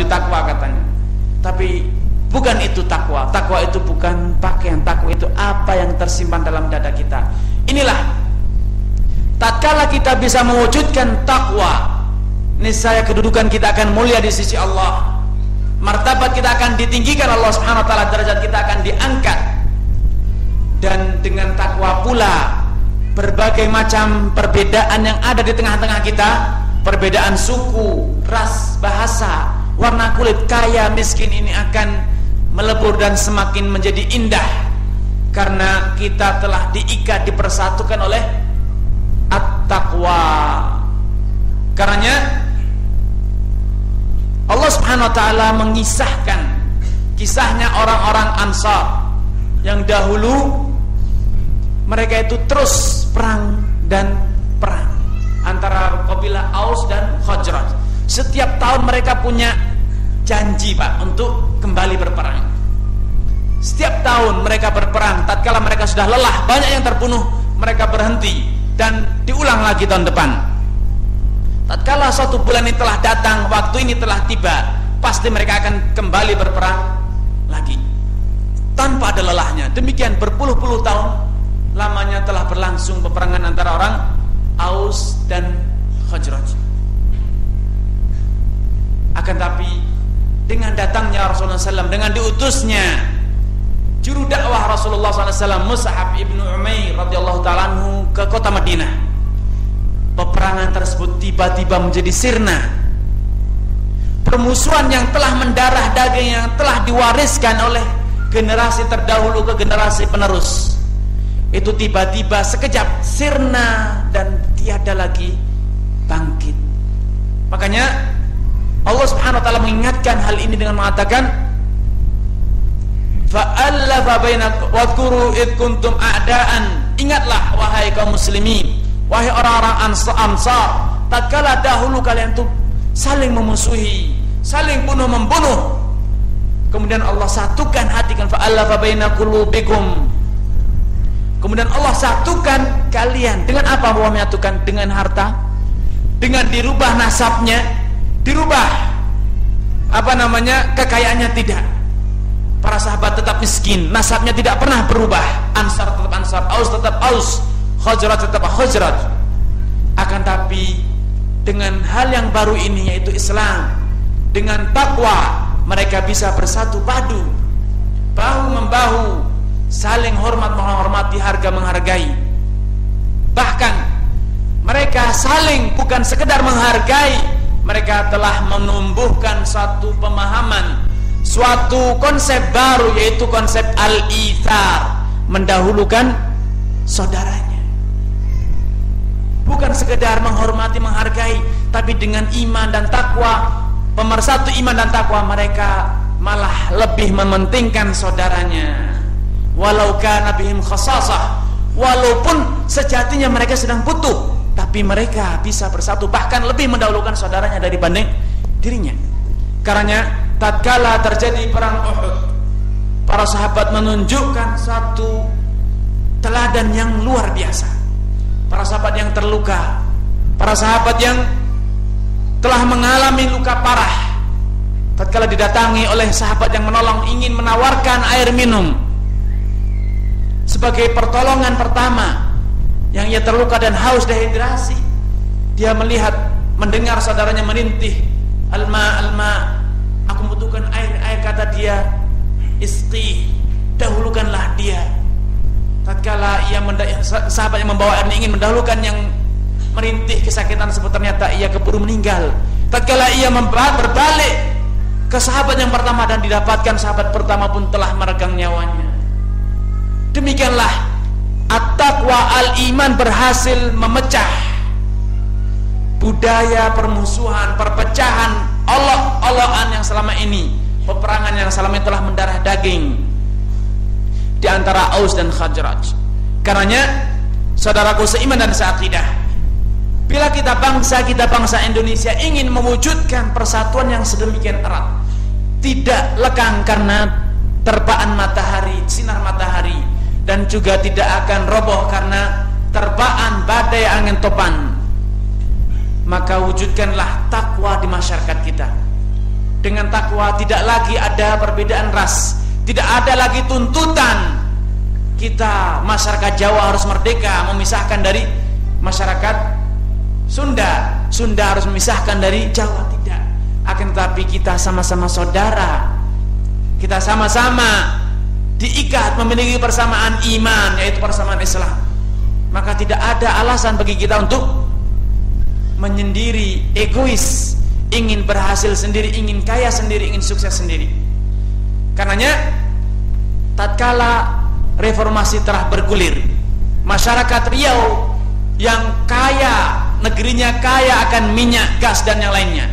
baju takwa katanya. Tapi bukan itu takwa. Takwa itu bukan pakaian. Takwa itu apa yang tersimpan dalam dada kita. Inilah tatkala kita bisa mewujudkan takwa, niscaya kedudukan kita akan mulia di sisi Allah. Martabat kita akan ditinggikan Allah Subhanahu wa taala, derajat kita akan diangkat. Dan dengan takwa pula berbagai macam perbedaan yang ada di tengah-tengah kita, perbedaan suku, ras, bahasa, warna kulit, kaya, miskin ini akan melebur dan semakin menjadi indah karena kita telah diikat, dipersatukan oleh at-taqwa. Karenanya Allah Subhanahu wa taala mengisahkan kisahnya orang-orang Ansar yang dahulu mereka itu terus perang dan perang antara kabilah Aus dan Khazraj. Setiap tahun mereka punya janji, Pak, untuk kembali berperang. Setiap tahun mereka berperang. Tatkala mereka sudah lelah, banyak yang terbunuh, mereka berhenti dan diulang lagi tahun depan. Tatkala suatu bulan ini telah datang, waktu ini telah tiba, pasti mereka akan kembali berperang lagi tanpa ada lelahnya. Demikian berpuluh-puluh tahun lamanya telah berlangsung peperangan antara orang Aus dan Khazraj. Akan tapi dengan datangnya Rasulullah SAW, dengan diutusnya juru dakwah Rasulullah SAW, Mus'ab ibnu Umair radhiyallahu ta'ala anhu ke kota Madinah, peperangan tersebut tiba-tiba menjadi sirna. Permusuhan yang telah mendarah daging, yang telah diwariskan oleh generasi terdahulu ke generasi penerus, itu tiba-tiba sekejap sirna dan tiada lagi bangkit. Makanya Allah Subhanahu wa taala mengingatkan hal ini dengan mengatakan fa'allafa bainakum wadhkuru id kuntum a'daan. Ingatlah wahai kaum muslimin, wahai orang-orang Ansar, tatkala dahulu kalian itu saling memusuhi, saling bunuh membunuh, kemudian Allah satukan hati kan, fa'allafa baina qulubikum. Kemudian Allah satukan kalian dengan apa? Allah menyatukan dengan harta, dengan dirubah nasabnya, dirubah kekayaannya tidak. Para sahabat tetap miskin, nasabnya tidak pernah berubah. Ansar tetap Ansar, Aus tetap Aus, Khazraj tetap Khazraj. Akan tapi dengan hal yang baru ini, yaitu Islam, dengan takwa, mereka bisa bersatu padu, bahu membahu, saling hormat menghormati, harga menghargai. Bahkan mereka saling bukan sekedar menghargai, mereka telah menumbuhkan suatu pemahaman, suatu konsep baru, yaitu konsep al-ithar, mendahulukan saudaranya. Bukan sekedar menghormati, menghargai, tapi dengan iman dan takwa, pemersatu iman dan takwa, mereka malah lebih mementingkan saudaranya. Walau kana bihim khasasah, walaupun sejatinya mereka sedang butuh, tapi mereka bisa bersatu, bahkan lebih mendahulukan saudaranya dibanding dirinya. Karenanya tatkala terjadi perang Uhud, para sahabat menunjukkan satu teladan yang luar biasa. Para sahabat yang terluka, para sahabat yang telah mengalami luka parah, tatkala didatangi oleh sahabat yang menolong, ingin menawarkan air minum sebagai pertolongan pertama yang ia terluka dan haus dehidrasi, dia melihat, mendengar saudaranya merintih, alma, aku membutuhkan air, kata dia, isqi, dahulukanlah dia. Tatkala sahabat yang membawa air ingin mendahulukan yang merintih kesakitan tersebut, ternyata ia keburu meninggal. Tatkala ia berbalik ke sahabat yang pertama dan didapatkan sahabat pertama pun telah meregang nyawanya. Demikianlah at-taqwa al-iman berhasil memecah budaya permusuhan, perpecahan, olok-olokan yang selama ini, peperangan yang selama ini telah mendarah daging di antara Aus dan Khazraj. Karenanya saudaraku seiman dan seakidah, bila kita bangsa Indonesia ingin mewujudkan persatuan yang sedemikian erat, tidak lekang karena terpaan matahari, sinar matahari, dan juga tidak akan roboh karena terpaan badai angin topan, maka wujudkanlah takwa di masyarakat kita. dengan takwa tidak lagi ada perbedaan ras, tidak ada lagi tuntutan kita masyarakat Jawa harus merdeka memisahkan dari masyarakat Sunda, Sunda harus memisahkan dari Jawa, tidak. Akan tetapi kita sama-sama saudara, kita sama-sama diikat memiliki persamaan iman, yaitu persamaan Islam. Maka tidak ada alasan bagi kita untuk menyendiri, egois, ingin berhasil sendiri, ingin kaya sendiri, ingin sukses sendiri. Karenanya tatkala reformasi telah bergulir, masyarakat Riau yang kaya, negerinya kaya akan minyak, gas dan yang lainnya,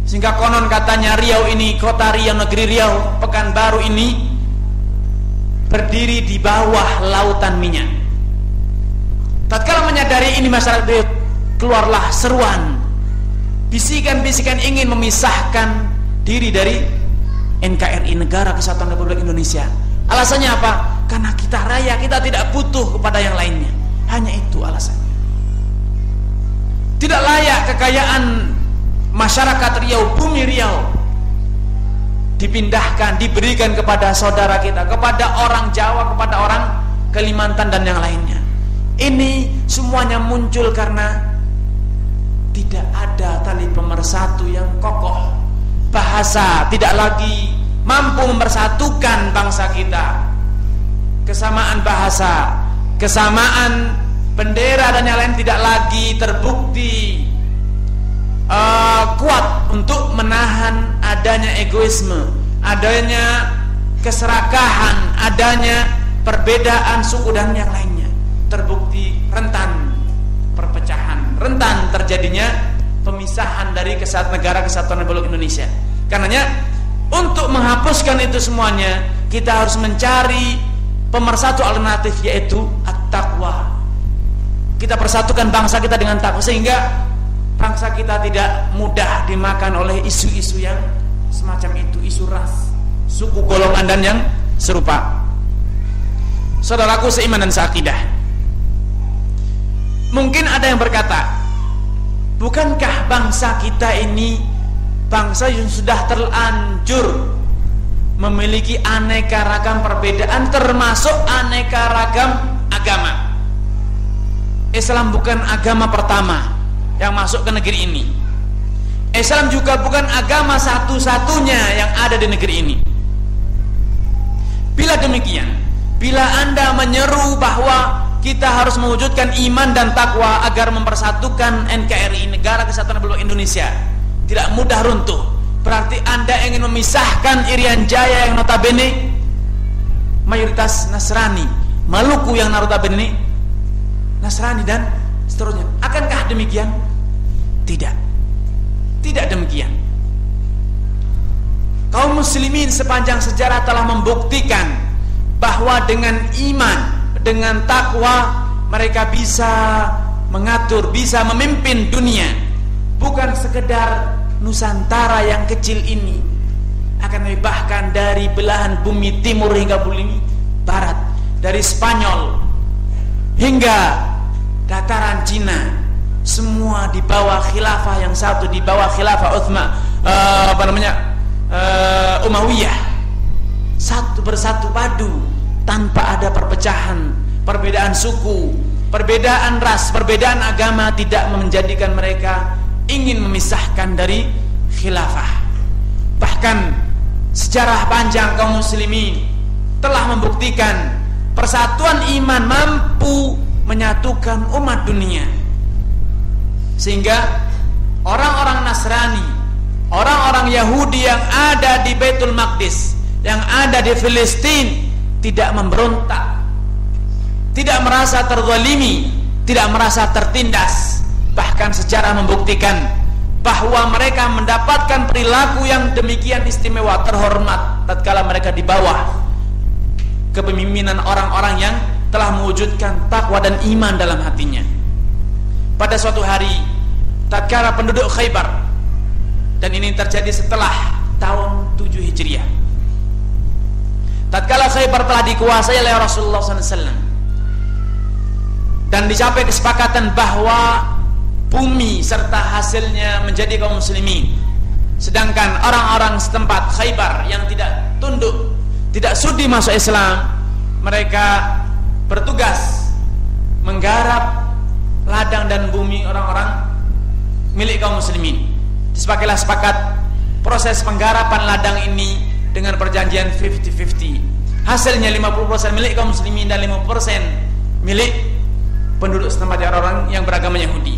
sehingga konon katanya Riau ini, kota Riau, negeri Riau, Pekanbaru ini berdiri di bawah lautan minyak. Tatkala menyadari ini, masyarakat Riau, keluarlah seruan, bisikan-bisikan ingin memisahkan diri dari NKRI, Negara Kesatuan Republik Indonesia. Alasannya apa? Karena kita raya, kita tidak butuh kepada yang lainnya. Hanya itu alasannya. Tidak layak kekayaan masyarakat Riau, bumi Riau dipindahkan, diberikan kepada saudara kita, kepada orang Jawa, kepada orang Kalimantan dan yang lainnya. Ini semuanya muncul karena tidak ada tali pemersatu yang kokoh. Bahasa tidak lagi mampu mempersatukan bangsa kita. Kesamaan bahasa, kesamaan bendera dan yang lain tidak lagi terbukti kuat untuk menahan adanya egoisme, adanya keserakahan, adanya perbedaan suku dan yang lainnya. Terbukti rentan perpecahan, rentan terjadinya pemisahan dari Negara Kesatuan Republik Indonesia. Karenanya untuk menghapuskan itu semuanya, kita harus mencari pemersatu alternatif, yaitu at-taqwa. Kita persatukan bangsa kita dengan takwa, sehingga bangsa kita tidak mudah dimakan oleh isu-isu yang semacam itu, isu ras, suku, golongan dan yang serupa. Saudaraku seiman dan seakidah, mungkin ada yang berkata, bukankah bangsa kita ini bangsa yang sudah terlanjur memiliki aneka ragam perbedaan, termasuk aneka ragam agama. Islam bukan agama pertama yang masuk ke negeri ini. Islam juga bukan agama satu-satunya yang ada di negeri ini. Bila demikian, bila Anda menyeru bahwa kita harus mewujudkan iman dan takwa agar mempersatukan NKRI, Negara Kesatuan Republik Indonesia, tidak mudah runtuh, berarti Anda ingin memisahkan Irian Jaya yang notabene mayoritas Nasrani, Maluku yang notabene Nasrani dan seterusnya. Akankah demikian? Tidak. Tidak demikian. Kaum muslimin sepanjang sejarah telah membuktikan bahwa dengan iman, dengan takwa, mereka bisa mengatur, bisa memimpin dunia. Bukan sekedar Nusantara yang kecil ini, akan bahkan dari belahan bumi timur hingga bumi barat, dari Spanyol hingga dataran Cina, semua di bawah khilafah yang satu, di bawah khilafah Umayyah, satu bersatu padu tanpa ada perpecahan, perbedaan suku, perbedaan ras, perbedaan agama tidak menjadikan mereka ingin memisahkan dari khilafah. Bahkan sejarah panjang kaum muslimin telah membuktikan persatuan iman mampu menyatukan umat dunia, sehingga orang-orang Nasrani, orang-orang Yahudi yang ada di Baitul Maqdis, yang ada di Filistin, tidak memberontak, tidak merasa terzalimi, tidak merasa tertindas. Bahkan sejarah membuktikan bahwa mereka mendapatkan perilaku yang demikian istimewa, terhormat tatkala mereka di bawah kepemimpinan orang-orang yang telah mewujudkan takwa dan iman dalam hatinya. Pada suatu hari tatkala penduduk Khaybar, dan ini terjadi setelah tahun 7 Hijriah, tatkala Khaybar telah dikuasai oleh Rasulullah SAW dan dicapai kesepakatan bahwa bumi serta hasilnya menjadi kaum muslimin, Sedangkan orang-orang setempat Khaybar yang tidak tunduk, tidak sudi masuk Islam, mereka bertugas menggarap ladang dan bumi orang-orang milik kaum muslimin. Disepakailah sepakat proses penggarapan ladang ini dengan perjanjian 50-50. Hasilnya 50% milik kaum muslimin dan 50% milik penduduk setempat, orang-orang yang beragama Yahudi.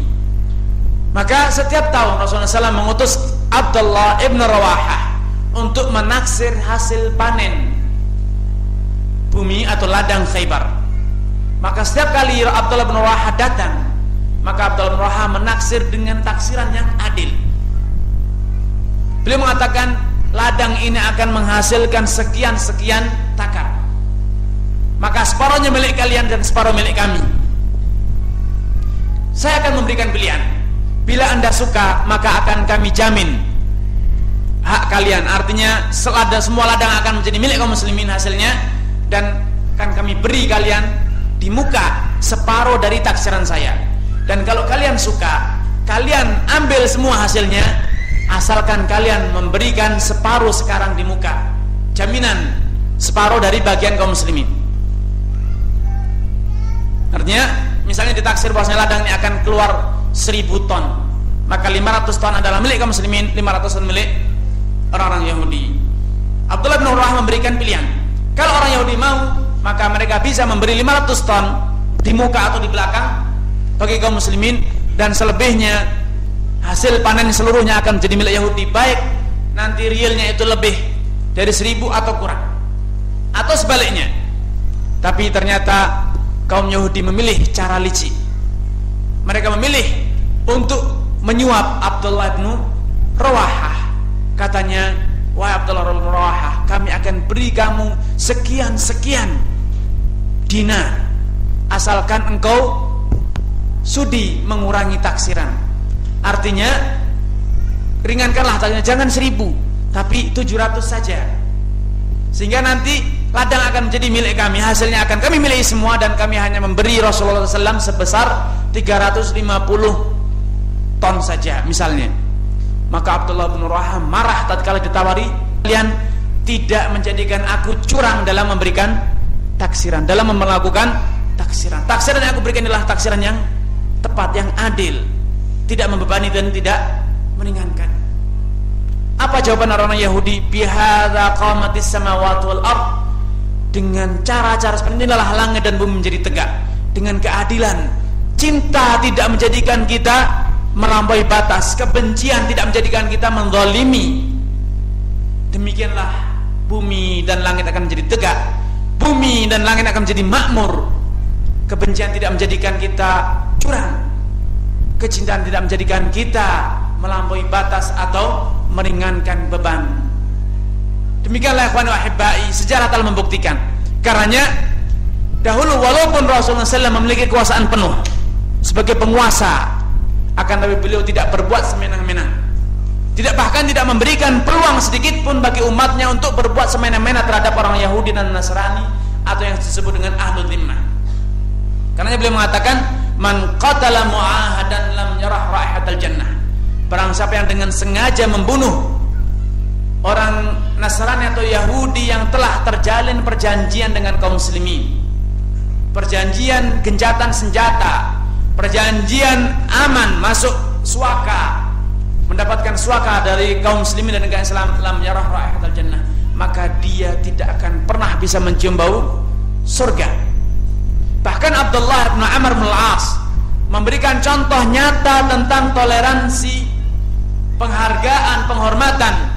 Maka setiap tahun Rasulullah SAW mengutus Abdullah ibn Rawahah untuk menaksir hasil panen bumi atau ladang Khaybar. Maka setiap kali Abdullah ibn Rawahah datang, maka Abdullah ibn Rawahah menaksir dengan taksiran yang adil. Beliau mengatakan, ladang ini akan menghasilkan sekian-sekian takar, maka separuhnya milik kalian dan separuh milik kami. Saya akan memberikan pilihan. Bila Anda suka, maka akan kami jamin hak kalian. Artinya semua ladang akan menjadi milik kaum muslimin hasilnya, dan akan kami beri kalian di muka separuh dari taksiran saya. Dan kalau kalian suka, kalian ambil semua hasilnya, asalkan kalian memberikan separuh sekarang di muka, jaminan separuh dari bagian kaum muslimin. Artinya misalnya ditaksir bahwasanya ladang ini akan keluar 1000 ton, maka 500 ton adalah milik kaum muslimin, 500 ton milik orang-orang Yahudi. Abdullah bin Rawahah memberikan pilihan. Kalau orang Yahudi mau, maka mereka bisa memberi 500 ton di muka atau di belakang bagi kaum muslimin, dan selebihnya hasil panen seluruhnya akan menjadi milik Yahudi, baik nanti realnya itu lebih dari 1000 atau kurang, atau sebaliknya. Tapi ternyata kaum Yahudi memilih cara licik. Mereka memilih untuk menyuap Abdullah bin Rawahah. Katanya, wahai Abdullah bin Rawahah, kami akan beri kamu sekian-sekian dinar asalkan engkau sudi mengurangi taksiran. Artinya ringankanlah taksiran, jangan 1000 tapi 700 saja, sehingga nanti ladang akan menjadi milik kami, hasilnya akan kami miliki semua, dan kami hanya memberi Rasulullah SAW sebesar 350 ton saja misalnya. Maka Abdullah bin Rawahah marah tatkala ditawari, kalian tidak menjadikan aku curang dalam memberikan taksiran, dalam melakukan taksiran. Taksiran yang aku berikan adalah taksiran yang tepat, yang adil, tidak membebani dan tidak meringankan. Apa jawaban orang Yahudi? Bihadza qamatis samawati wal ardh. Dengan cara-cara seperti inilah langit dan bumi menjadi tegak, dengan keadilan. Cinta tidak menjadikan kita melampaui batas, kebencian tidak menjadikan kita menzalimi. Demikianlah bumi dan langit akan menjadi tegak, bumi dan langit akan menjadi makmur. Kebencian tidak menjadikan kita curang, kecintaan tidak menjadikan kita melampaui batas atau meringankan beban. Demikianlah ikhwan wa ahibbai, sejarah telah membuktikan. Karenanya dahulu walaupun Rasulullah SAW memiliki kekuasaan penuh sebagai penguasa, akan tapi beliau tidak berbuat semena-mena, bahkan tidak memberikan peluang sedikit pun bagi umatnya untuk berbuat semena-mena terhadap orang Yahudi dan Nasrani atau yang disebut dengan ahlul dhimmah. Karenanya beliau mengatakan, man qatala mu'ahadan lam yarah raihatal jannah. Barang siapa yang dengan sengaja membunuh orang Nasrani atau Yahudi yang telah terjalin perjanjian dengan kaum muslimin, perjanjian gencatan senjata, perjanjian aman masuk suaka, mendapatkan suaka dari kaum muslimin dan negara Islam, lam yarah raihatal jannah, maka dia tidak akan pernah bisa mencium bau surga. Bahkan Abdullah bin Amr bin Al-As memberikan contoh nyata tentang toleransi, penghargaan, penghormatan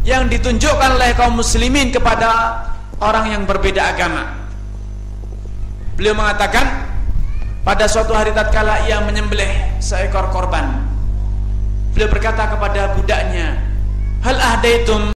yang ditunjukkan oleh kaum muslimin kepada orang yang berbeda agama. Beliau mengatakan, pada suatu hari tatkala ia menyembelih seekor korban, beliau berkata kepada budaknya, hal ahdaitum